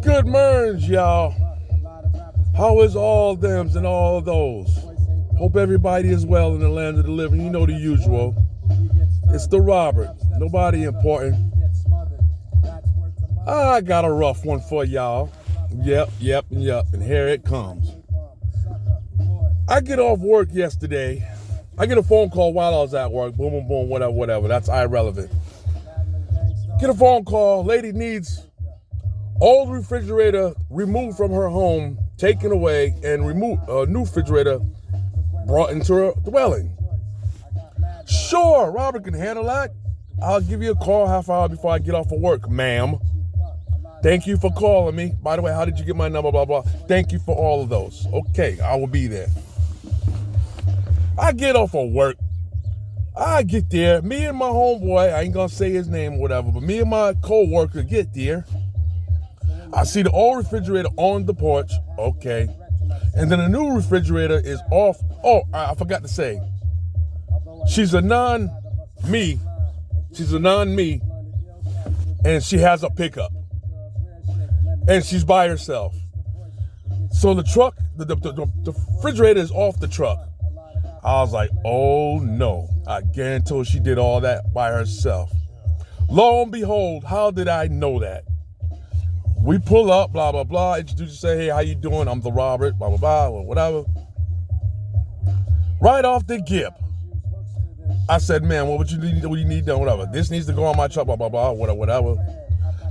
Good mornings, y'all. How is all thems and all those? Hope everybody is well in the land of the living. You know the usual. It's the Robert. Nobody important. I got a rough one for y'all. Yep. And here it comes. I get off work yesterday. I get a phone call while I was at work. Boom, whatever. That's irrelevant. Get a phone call. Lady needs old refrigerator removed from her home, taken away, and new refrigerator brought into her dwelling. Sure, Robert can handle that. I'll give you a call half hour before I get off of work, ma'am. Thank you for calling me. By the way, how did you get my number? Blah, blah. Thank you for all of those. Okay, I will be there. I get off of work. I get there. Me and my homeboy, I ain't gonna say his name or whatever, but me and my co-worker get there. I see the old refrigerator on the porch. Okay. And then the new refrigerator is off. Oh, I forgot to say. She's a non-me. And she has a pickup. And she's by herself. So the truck, the refrigerator is off the truck. I was like, oh no. I guarantee she did all that by herself. Lo and behold, how did I know that? We pull up, blah, blah, blah, introduce you, say, hey, how you doing? I'm the Robert, blah, blah, blah, or whatever. Right off the gip, I said, man, what you need done, whatever. This needs to go on my truck, blah, blah, blah, whatever.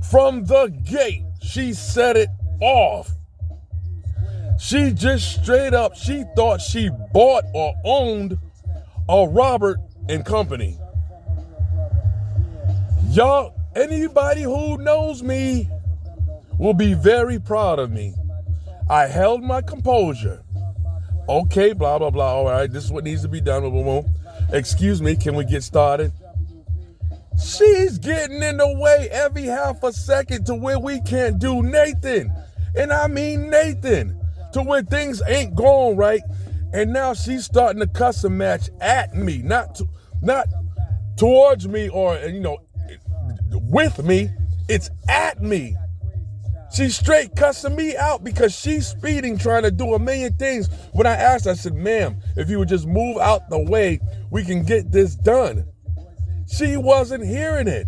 From the gate, she set it off. She just straight up, she thought she bought or owned a Robert and Company. Y'all, anybody who knows me will be very proud of me. I held my composure. Okay, blah, blah, blah. All right, this is what needs to be done. Boom, boom. Excuse me, can we get started? She's getting in the way every half a second to where we can't do Nathan. And I mean Nathan. To where things ain't going right. And now she's starting to cuss and match at me. Not towards me or, with me. It's at me. She's straight cussing me out because she's speeding, trying to do a million things. When I asked her, I said, ma'am, if you would just move out the way, we can get this done. She wasn't hearing it.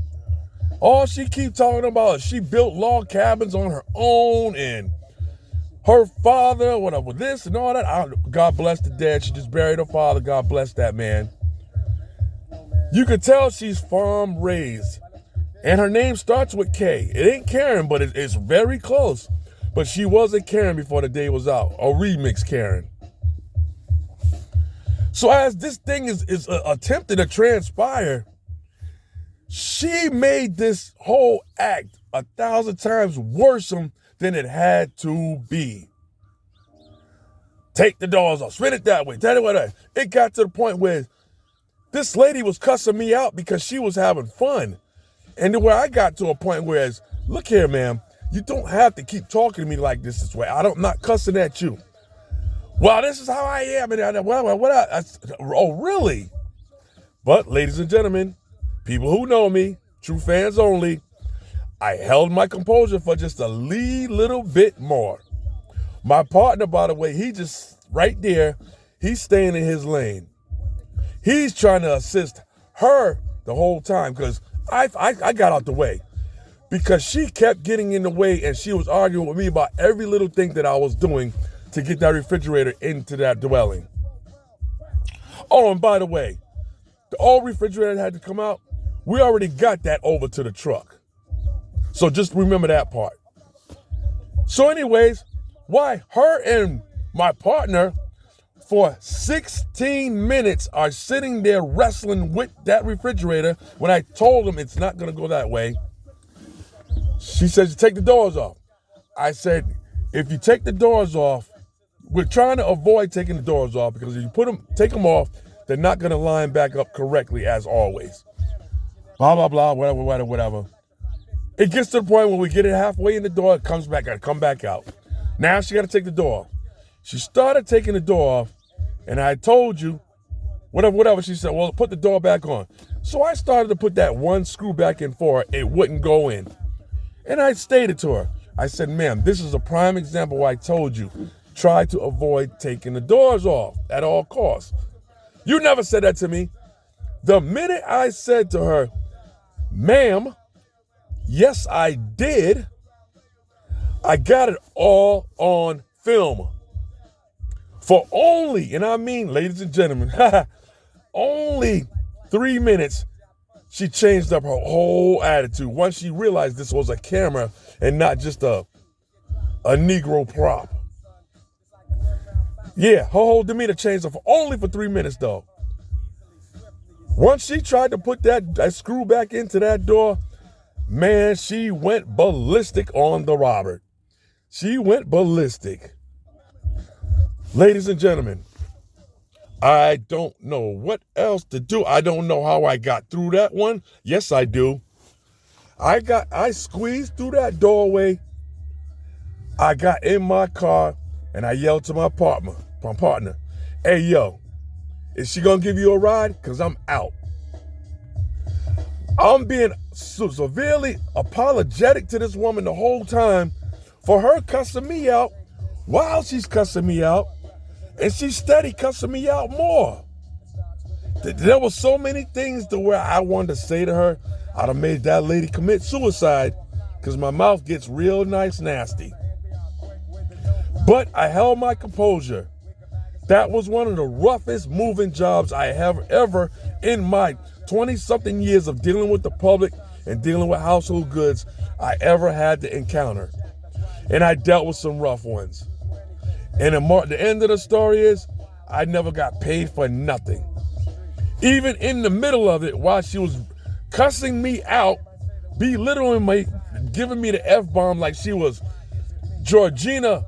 All she keep talking about is she built log cabins on her own and her father, whatever, this and all that. God bless the dead. She just buried her father. God bless that man. You could tell she's farm raised. And her name starts with K. It ain't Karen, but it's very close. But she wasn't Karen before the day was out. A remix Karen. So as this thing is attempted to transpire, she made this whole act 1,000 times worse than it had to be. Take the doors off. Spin it that way. Tell it what that. It got to the point where this lady was cussing me out because she was having fun. And then where I got to a point where it's, look here, ma'am, you don't have to keep talking to me like this way. I'm not cussing at you. Well, this is how I am. Oh, really? But, ladies and gentlemen, people who know me, true fans only, I held my composure for just a little bit more. My partner, by the way, he just right there, he's staying in his lane. He's trying to assist her the whole time because I got out the way because she kept getting in the way and she was arguing with me about every little thing that I was doing to get that refrigerator into that dwelling. Oh, and by the way, the old refrigerator had to come out. We already got that over to the truck. So just remember that part. So anyways, why her and my partner for 16 minutes are sitting there wrestling with that refrigerator when I told them it's not going to go that way. She says, take the doors off. I said, if you take the doors off, we're trying to avoid taking the doors off because if you take them off, they're not going to line back up correctly as always. Blah, blah, blah, whatever. It gets to the point where we get it halfway in the door, it comes back, come back out. Now she got to take the door off. She started taking the door off, and I told you, whatever. She said, well, put the door back on. So I started to put that one screw back in for her. It wouldn't go in. And I stated to her, I said, ma'am, this is a prime example where I told you, try to avoid taking the doors off at all costs. You never said that to me. The minute I said to her, ma'am, yes, I did, I got it all on film. For only, and I mean, ladies and gentlemen, only 3 minutes, she changed up her whole attitude once she realized this was a camera and not just a Negro prop. Yeah, her whole demeanor changed up only for 3 minutes, though. Once she tried to put that screw back into that door, man, she went ballistic on the Robert. She went ballistic. Ladies and gentlemen, I don't know what else to do. I don't know how I got through that one. Yes, I do. I squeezed through that doorway. I got in my car and I yelled to my partner, hey, yo, is she gonna give you a ride? Because I'm out. I'm being severely apologetic to this woman the whole time for her cussing me out while she's cussing me out, and she's steady cussing me out more. There were so many things to where I wanted to say to her. I'd have made that lady commit suicide because my mouth gets real nice nasty. But I held my composure. That was one of the roughest moving jobs I have ever in my 20-something years of dealing with the public and dealing with household goods I ever had to encounter. And I dealt with some rough ones. And the end of the story is I never got paid for nothing. Even in the middle of it, while she was cussing me out, belittling me, giving me the F-bomb like she was Georgina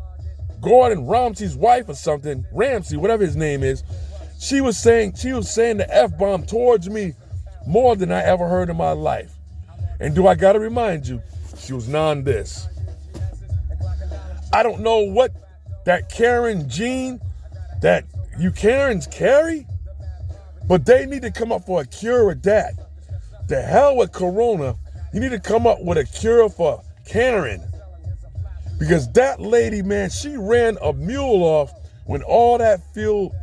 Gordon Ramsay's wife or something, Ramsay, whatever his name is, she was saying the F-bomb towards me more than I ever heard in my life. And do I gotta remind you, she was this. I don't know what that Karen gene that you Karens carry, but they need to come up for a cure with that. The hell with Corona, you need to come up with a cure for Karen. Because that lady, man, she ran a mule off when all that field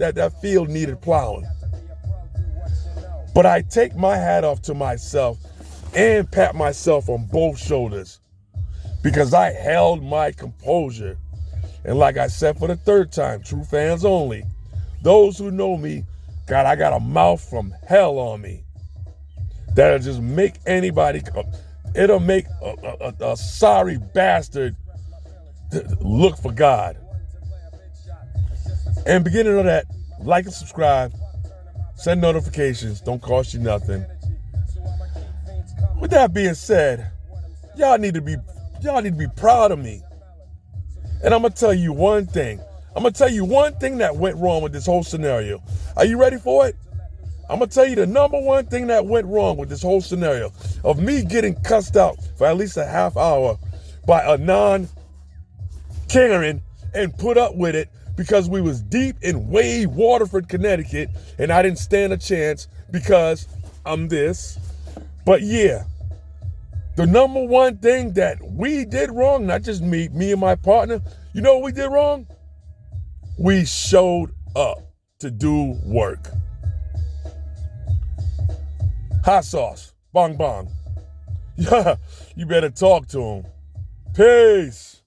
needed plowing. But I take my hat off to myself and pat myself on both shoulders because I held my composure. And like I said for the third time, true fans only, those who know me, God, I got a mouth from hell on me that'll just make anybody, it'll make a sorry bastard look for God. And beginning of that, like and subscribe, send notifications, don't cost you nothing. With that being said, y'all need to be proud of me. And I'm gonna tell you one thing. That went wrong with this whole scenario. Are you ready for it? I'm gonna tell you the number one thing that went wrong with this whole scenario of me getting cussed out for at least a half hour by a non-Karen and put up with it because we was deep in Wade, Waterford, Connecticut, and I didn't stand a chance because I'm this. But yeah, the number one thing that we did wrong, not just me and my partner, you know what we did wrong? We showed up to do work. Hot sauce, bong bong. Yeah, you better talk to him. Peace.